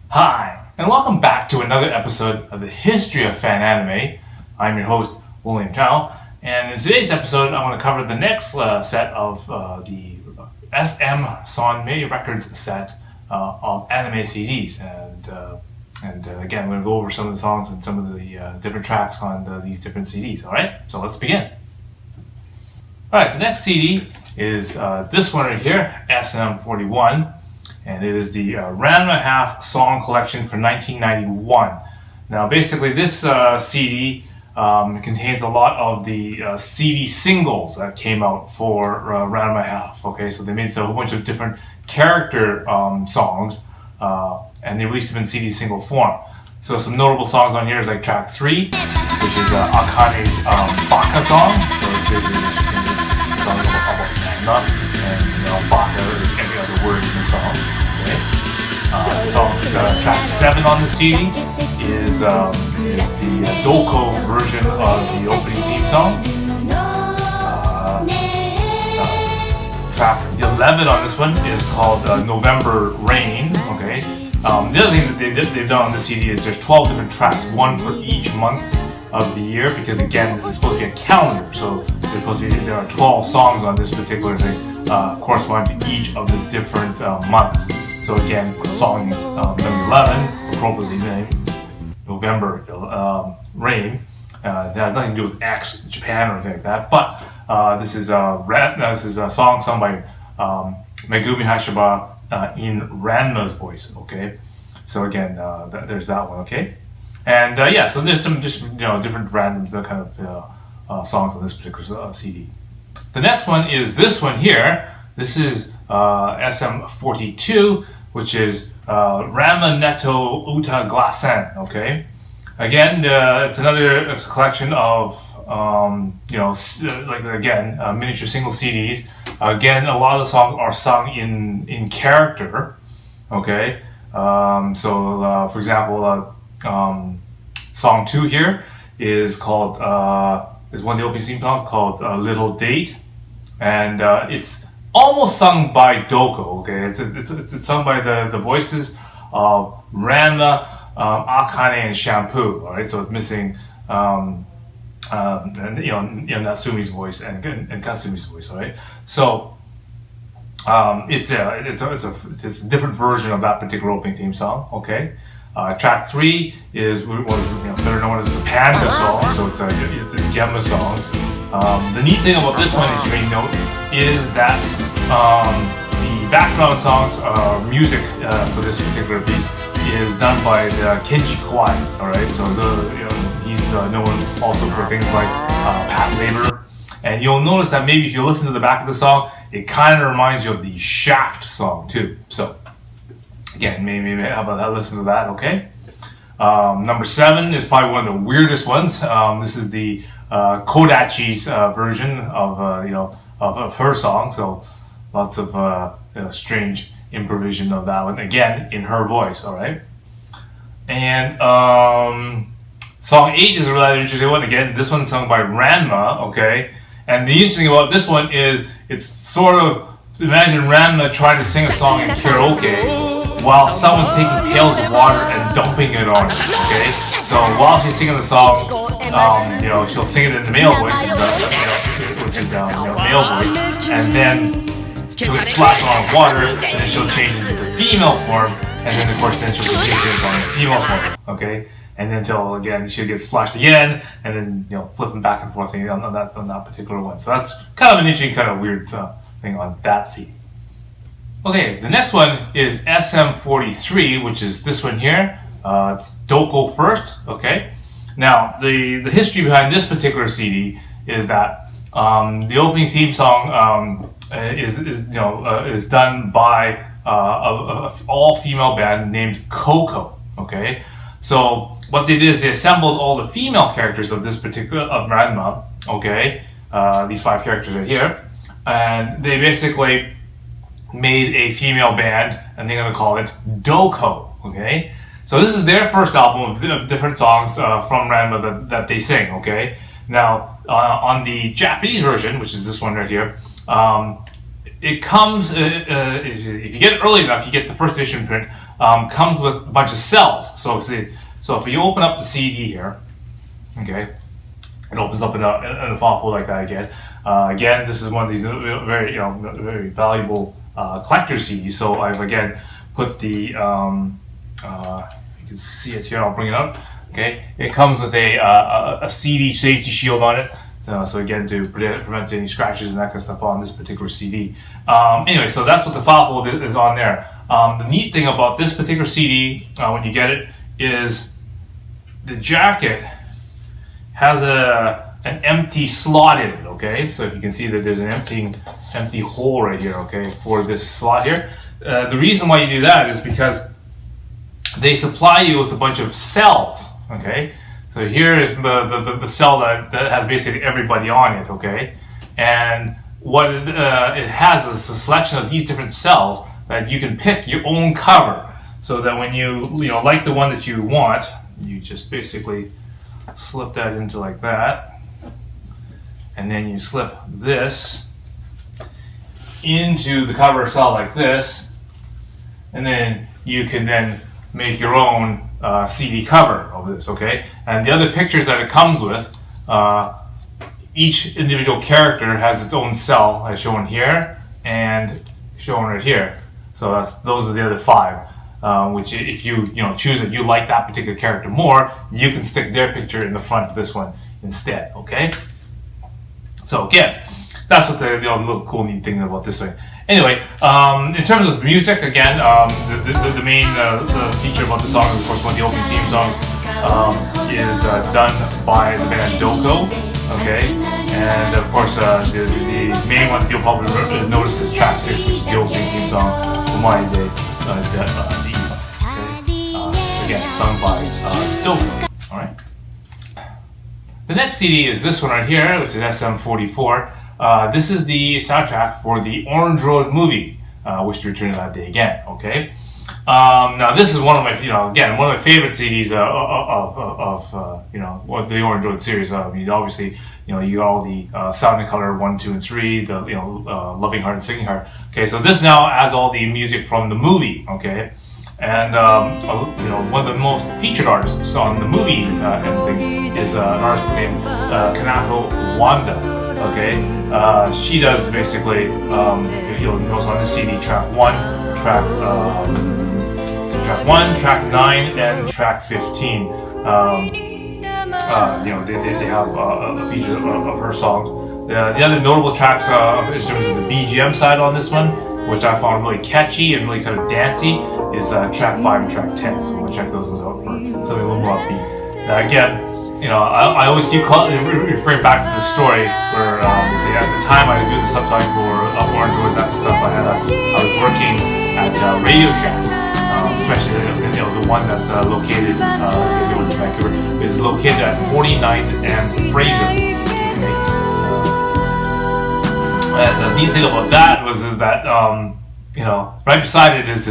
Hi, and welcome back to another episode of the History of Fan Anime. I'm your host, William Chow, and in today's episode, I'm going to cover the next set of the SM SonMay Records set of anime CDs. And again, I'm going to go over some of the songs and some of the different tracks on these different CDs. Alright, so let's begin. Alright, the next CD is this one right here, SM41. And it is the Ranma Half Song Collection for 1991. Now, basically, this CD contains a lot of the CD singles that came out for Ranma Half. Okay, so they made a whole bunch of different character songs, and they released them in CD single form. So some notable songs on here is like track 3, which is Akane's Baka song. So it's basically a song about Ranma, and Baka is every other word in the song. Track 7 on the CD is the Doco version of the opening theme song. Track 11 on this one is called November Rain. Okay. The other thing that they've done on the CD is there's 12 different tracks, one for each month of the year, because again, this is supposed to be a calendar. So there are 12 songs on this particular thing corresponding to each of the different months. So again, song number 11, appropriately named November Rain. It has nothing to do with X Japan or anything like that. But this is a song sung by Megumi Hashiba in Ranma's voice. Okay, so again, there's that one. Okay, and so there's some just different random kind of songs on this particular CD. The next one is this one here. This is SM42, which is Ranma Nettou Utagassen. Okay, again, it's another collection of miniature single CDs. Again, a lot of the songs are sung in character. Okay, for example, song 2 here is called is one of the opening theme songs called "Little Date," and it's almost sung by Doco. Okay, it's sung by the voices of Ranma, Akane, and Shampoo. All right, so it's missing Natsumi's voice and Katsumi's voice. All right, so it's a different version of that particular opening theme song. Okay, track 3 is better known as the Panda song. So it's a Gemma song. The neat thing about this one, as you may note, is that the background songs music for this particular piece is done by Kenji Kawai. All right, so he's known also for things like Pat Labor, and you'll notice that maybe if you listen to the back of the song, it kind of reminds you of the Shaft song too. So again, maybe have a listen to that. Okay, number 7 is probably one of the weirdest ones. This is the Kodachi's version of her song. So lots of strange improvisation of that one, again in her voice. All right, and song 8 is a rather interesting one. Again, this one's sung by Ranma. Okay, and the interesting about this one is it's sort of, imagine Ranma trying to sing a song in karaoke while someone's taking pails of water and dumping it on her. Okay, so while she's singing the song, she'll sing it in the male voice, which is male voice, and then she'll get splashed on with water, and then she'll change into the female form, and then of course she'll continue singing on the female form. Okay, and then until again she'll get splashed again, and then flipping back and forth on that particular one. So that's kind of an interesting, kind of weird thing on that CD. Okay, the next one is SM43, which is this one here. It's Doco first. Okay, now the history behind this particular CD is that the opening theme song is done by an all-female band named Coco. Okay, so what they did is they assembled all the female characters of this particular of Ranma. Okay, these 5 characters right here, and they basically made a female band, and they're going to call it Doco. Okay, so this is their first album of different songs from Ranma that they sing. Okay, now on the Japanese version, which is this one right here, it comes, if you get it early enough, you get the first edition print, comes with a bunch of cells. So if you open up the CD here, okay, it opens up in a file folder like that again. Again, this is one of these very very valuable collector CDs. So I've again put the you can see it here. I'll bring it up. Okay, it comes with a CD safety shield on it. So again, to prevent any scratches and that kind of stuff on this particular CD. Anyway, so that's what the file folder is on there. The neat thing about this particular CD, when you get it, is the jacket has an empty slot in it. Okay, so if you can see that there's an empty hole right here. Okay, for this slot here. The reason why you do that is because they supply you with a bunch of cells. Okay. So here is the cell that has basically everybody on it, okay? And what it has is a selection of these different cells that you can pick your own cover. So that when you like the one that you want, you just basically slip that into like that. And then you slip this into the cover cell like this. And then you can then make your own CD cover of this, okay? And the other pictures that it comes with, each individual character has its own cell, as shown here and shown right here. So those are the other 5. Which, if you choose that you like that particular character more, you can stick their picture in the front of this one instead, okay? So again, that's what the little cool neat thing about this thing. Anyway, in terms of music, again, the main feature about the song, of course, one of the opening theme songs, is done by the band Doco, okay? And of course, the main one that you'll probably notice is track 6, which is the opening theme song, Umai de again, sung by Doco, alright? The next CD is this one right here, which is SM44. This is the soundtrack for the Orange Road movie, which returned that day again. Okay. Now this is one of my, again, one of my favorite CDs of the Orange Road series. I mean, obviously, you got all the Sound and Color 1, 2, and 3, the Loving Heart and Singing Heart. Okay, so this now adds all the music from the movie. Okay. And one of the most featured artists on the movie and things is an artist named Kanako Wanda. Okay, she does basically you'll notice on the CD track 1, track 9, and track 15. They have a feature of her songs. The other notable tracks in terms of the BGM side on this one, which I found really catchy and really kind of dancey, is track 5 and track 10. So we'll check those ones out for something a little more upbeat. Again, I always keep referring back to the story where at the time I was doing the subtitle for Orange Road and that stuff. I was working at Radio Shack, especially the one that's located in Vancouver. Is located at 49th and Fraser. The neat thing about that is that right beside it is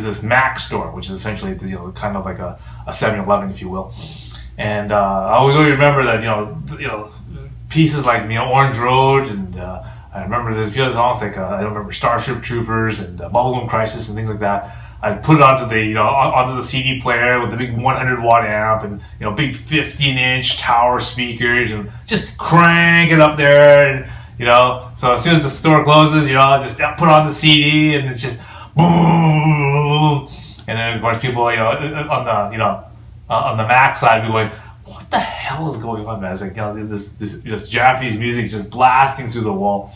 this Mac store, which is essentially kind of like a 7-Eleven, if you will. And I always remember that pieces like Orange Road, and I remember there's a few other songs like I remember Starship Troopers and Bubblegum Crisis and things like that. I put it onto the CD player with the big 100-watt amp and big 15-inch tower speakers and just crank it up there, and so as soon as the store closes, I'll just put on the CD and it's just boom, and then of course people on the Mac side be going, what the hell is going on, man? It's like this Japanese music just blasting through the wall.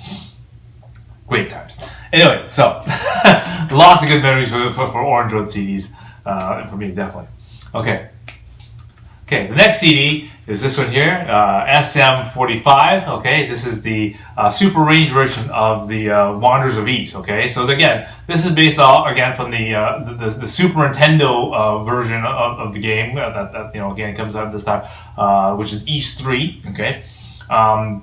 Great times. Anyway, so lots of good memories for Orange Road CDs for me, definitely. Okay, the next CD is this one here, SM45. Okay, this is the super range version of the Wanderers of East. Okay, so again, this is based again from the Super Nintendo version of the game that again comes out this time, which is East 3. Okay, now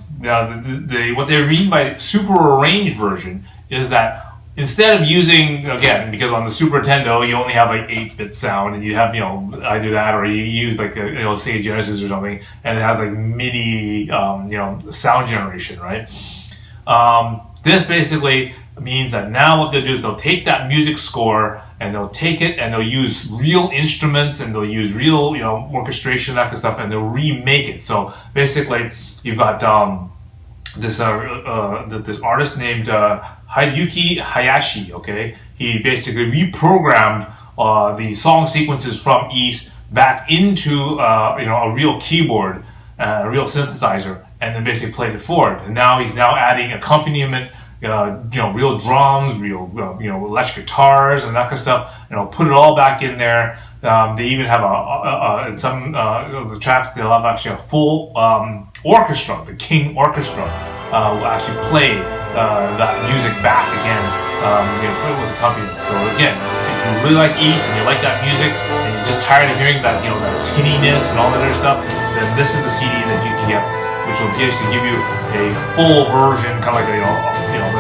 what they mean by super arranged version is that instead of using, again, because on the Super Nintendo you only have like 8-bit sound, and you have either that or you use like Sega Genesis or something, and it has like MIDI sound generation, right? This basically means that now what they'll do is they'll take that music score and they'll take it and they'll use real instruments and they'll use real, orchestration, that kind of stuff, and they'll remake it. So basically, you've got this artist named Hideyuki Hayashi. Okay, he basically reprogrammed the song sequences from East back into a real keyboard, a real synthesizer, and then basically played it forward. And now he's adding accompaniment, real drums, real electric guitars and that kind of stuff. Put it all back in there. They even have in some of the tracks they'll have actually a full orchestra. The King Orchestra will actually play that music back again, with accompaniment. So again, if you really like East and you like that music and you're just tired of hearing that that tinniness and all that other stuff, then this is the CD that you can get, which will basically give you a full version, kind of like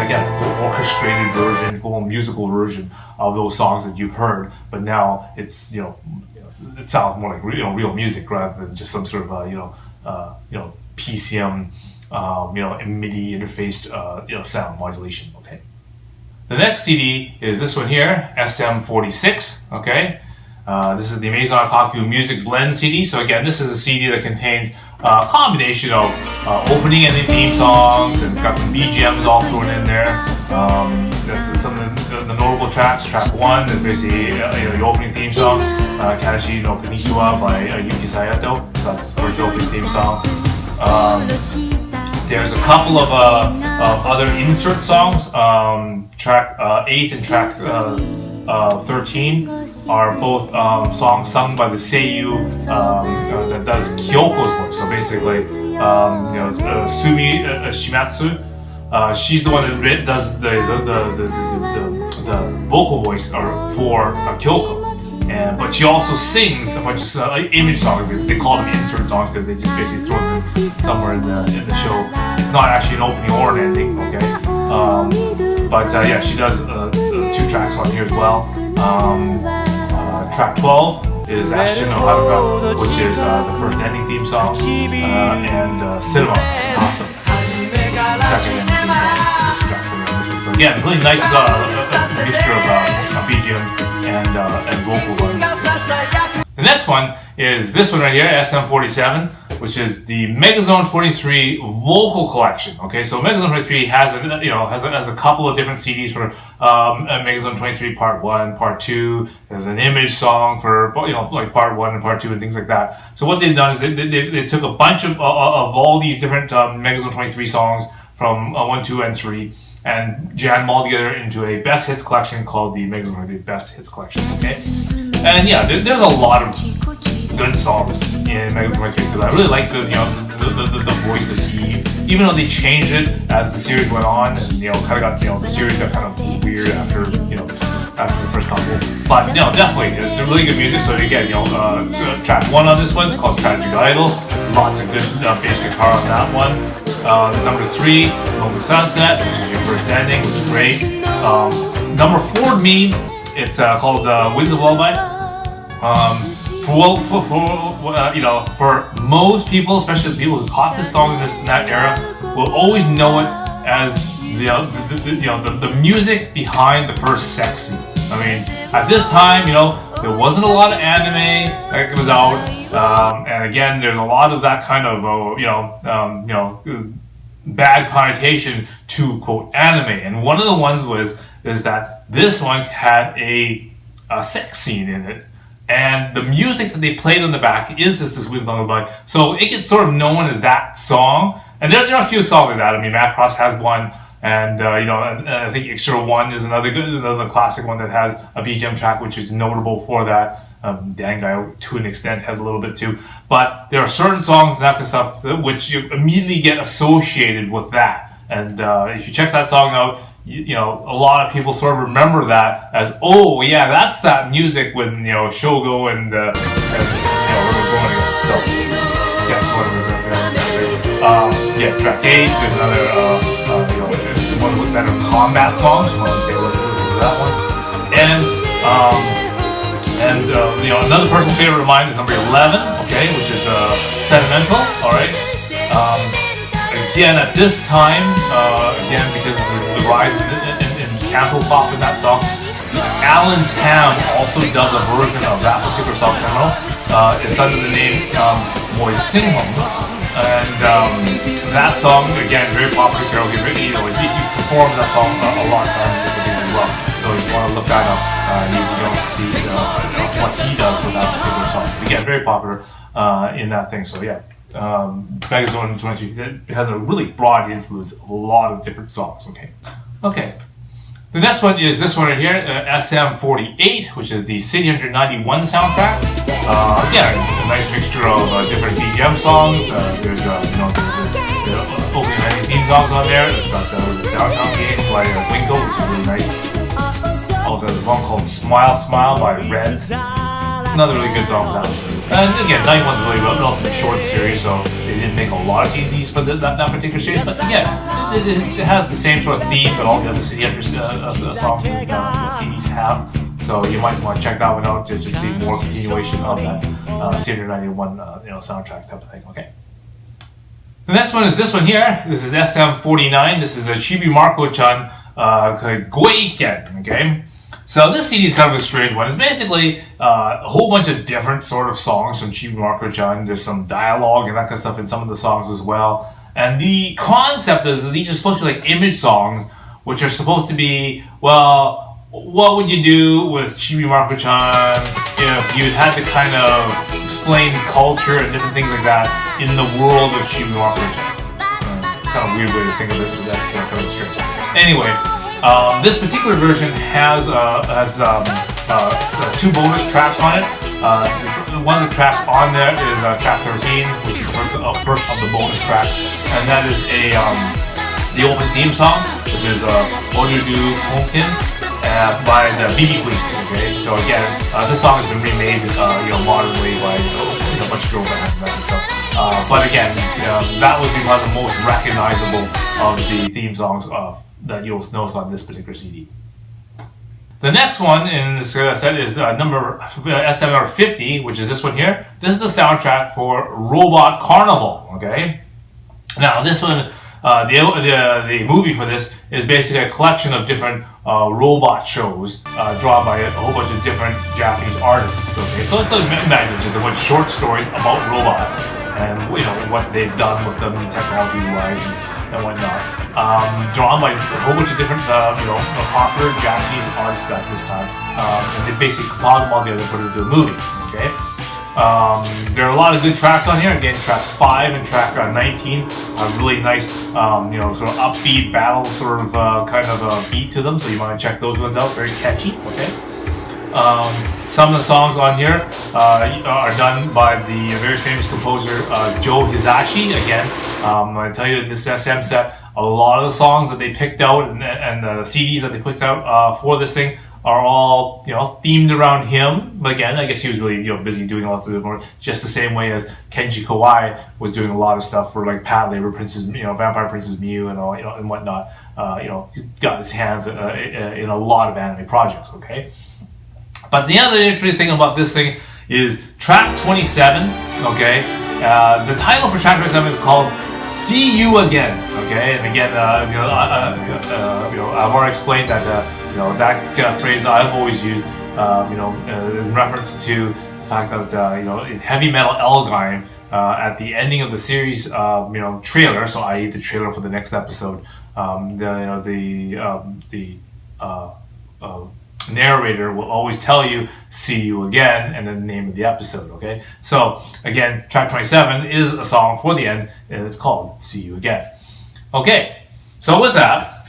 again, full orchestrated version, full musical version of those songs that you've heard. But now it's it sounds more like real music rather than just some sort of PCM MIDI interfaced sound modulation. Okay. The next CD is this one here, SM46. Okay. This is the Maison Ikkoku Music Blend CD. So again, this is a CD that contains a combination of opening and theme songs, and it's got some BGMs all thrown in there. Some of the notable tracks. Track 1 is basically the opening theme song, Kadashi no Konnichiwa by Yuki Sayato. So that's the first opening theme song. There's a couple of other insert songs. Track 8 and track 13 are both songs sung by the seiyuu that does Kyoko's voice. So basically, Sumi Shimatsu, she's the one that does the vocal voice for Kyoko. But she also sings a bunch of image songs. They call them insert songs because they just basically throw them somewhere in the show. It's not actually an opening or an ending, okay? But she does 2 tracks on here as well. Track 12 is Ashton no Haruka, which is the first ending theme song, and Cinema Awesome, second ending theme song. So again, really nice mixture of BGM and vocal runs. The next one is this one right here, SM47, which is the Megazone 23 vocal collection. Okay, so Megazone 23 has a couple of different CDs for Megazone 23 Part 1, Part 2. There's an image song for like Part 1 and Part 2 and things like that. So what they've done is they took a bunch of all these different Megazone 23 songs from 1, 2, and 3. And jam them all together into a best hits collection called the Megazone Best Hits Collection. Okay, and there's a lot of good songs in Megazone 23 because I really like the voice of he. Even though they changed it as the series went on, and kind of got the series got kind of weird after the first couple. But definitely it's really good music. So again, track 1 on this one is called Tragic Idol. Lots of good bass guitar on that one. Number 3, Lonely Sunset, which is your first ending, which is great. Number 4 to me, it's called Winds of Lullaby. For most people, especially the people who caught this song in that era, will always know it as the music behind the first sex scene. I mean, at this time, there wasn't a lot of anime that was out, and again, there's a lot of that kind of, bad connotation to quote anime. And one of the ones is that this one had a sex scene in it, and the music that they played on the back is this Winds of Lullaby. So it gets sort of known as that song. And there are a few songs like that. I mean, Macross has one. And and I think Extra One is another classic one that has a BGM track, which is notable for that. Dangai, to an extent, has a little bit too. But there are certain songs and that kind of stuff which you immediately get associated with that. And if you check that song out, a lot of people sort of remember that as, oh yeah, that's that music when Shogo and we're going together. So yeah, track 8 is another one with better combat songs. You want to take a listen to that one. And another personal favorite of mine is number 11, okay, which is Sentimental. All right. Again, at this time, because of the rise in Cantopop in that song. Allentown also does a version of that particular song, Criminal. It's under the name Moisin Hum. And that song, again, very popular karaoke. He performs that song a lot of times as well. So if you want to look that up, you can also see what he does with that particular song. Again, very popular in that thing. So yeah, Megazone 23, it has a really broad influence of a lot of different songs. Okay. The next one is this one right here, SM48, which is the City Hunter 91 soundtrack. Yeah, a nice mixture of different BGM songs. There's the opening and theme songs on there. It's got the Downtown Games by Winko, which is really nice. Also has a song called Smile Smile by Red. Another really good song for that. And again, 91 is really a relatively short series, so they didn't make a lot of CDs for that particular series. But again, it has the same sort of theme that all the other City Hunter songs the CDs have. So you might want to check that one out just to see more continuation of that City Hunter 91 soundtrack type of thing. Okay. The next one is this one here. This is SM49. This is a Chibi Maruko-chan Gokigen. Okay. So this CD is kind of a strange one. It's basically a whole bunch of different sort of songs from Chibi Maruko-chan. There's some dialogue and that kind of stuff in some of the songs as well. And the concept is that these are supposed to be like image songs, which are supposed to be, well, what would you do with Chibi Maruko-chan if you had to kind of explain culture and different things like that in the world of Chibi Maruko-chan? Kind of weird way to think of it, but that's kind of strange. Anyway. This particular version has two bonus tracks on it. One of the tracks on there is track 13, which is the first of the bonus tracks, and that is the open theme song, which is Odoru by the BeBe Queen. Okay, so again, this song has been remade, modernly by a bunch of girl bands and that stuff. But again, that would be one of the most recognizable of the theme songs that you'll notice on this particular CD. The next one in this set is number SM50, which is this one here. This is the soundtrack for Robot Carnival. Okay. Now this one, the movie for this is basically a collection of different robot shows drawn by a whole bunch of different Japanese artists. Okay, so it's imagine just a bunch of short stories about robots and what they've done with them technology-wise and whatnot. Drawn by a whole bunch of different, popular Japanese artists at this time, and they basically compiled them all together and put it into a movie. Okay, there are a lot of good tracks on here. Again, track 5 and track 19 are really nice, sort of upbeat battle sort of kind of beat to them. So you want to check those ones out. Very catchy. Okay. Some of the songs on here are done by the very famous composer Joe Hisaishi. Again, I tell you in this SM set, a lot of the songs that they picked out and the CDs that they picked out for this thing are all themed around him. But again, I guess he was really busy doing a lot of different, just the same way as Kenji Kawai was doing a lot of stuff for like Pat Labor, Vampire Princess Mew and all and whatnot. He's got his hands in a lot of anime projects. Okay. But the other interesting thing about this thing is track 27, okay? The title for track 27 is called See You Again, okay? And again, I've already explained that, that phrase I've always used, in reference to the fact that, in Heavy Metal Elgime, at the ending of the series, trailer, so i.e. the trailer for the next episode, narrator will always tell you see you again and then the name of the episode. Okay, so again, track 27 is a song for the end and it's called See You Again. Okay, so with that,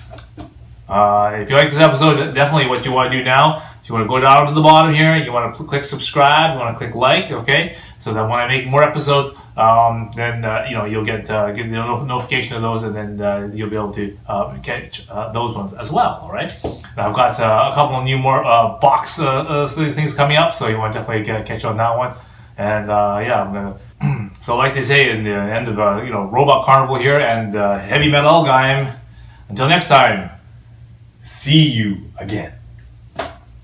if you like this episode, definitely what you want to do now is you want to go down to the bottom here, you want to click subscribe, you want to click like, okay, so that when I make more episodes, then you'll get the notification of those, and then you'll be able to catch those ones as well. All right. Now I've got a couple of new more box things coming up, so you want to definitely catch on that one. And I'm gonna. So like they say in the end of Robot Carnival here and Heavy Metal Elgime. Until next time, see you again.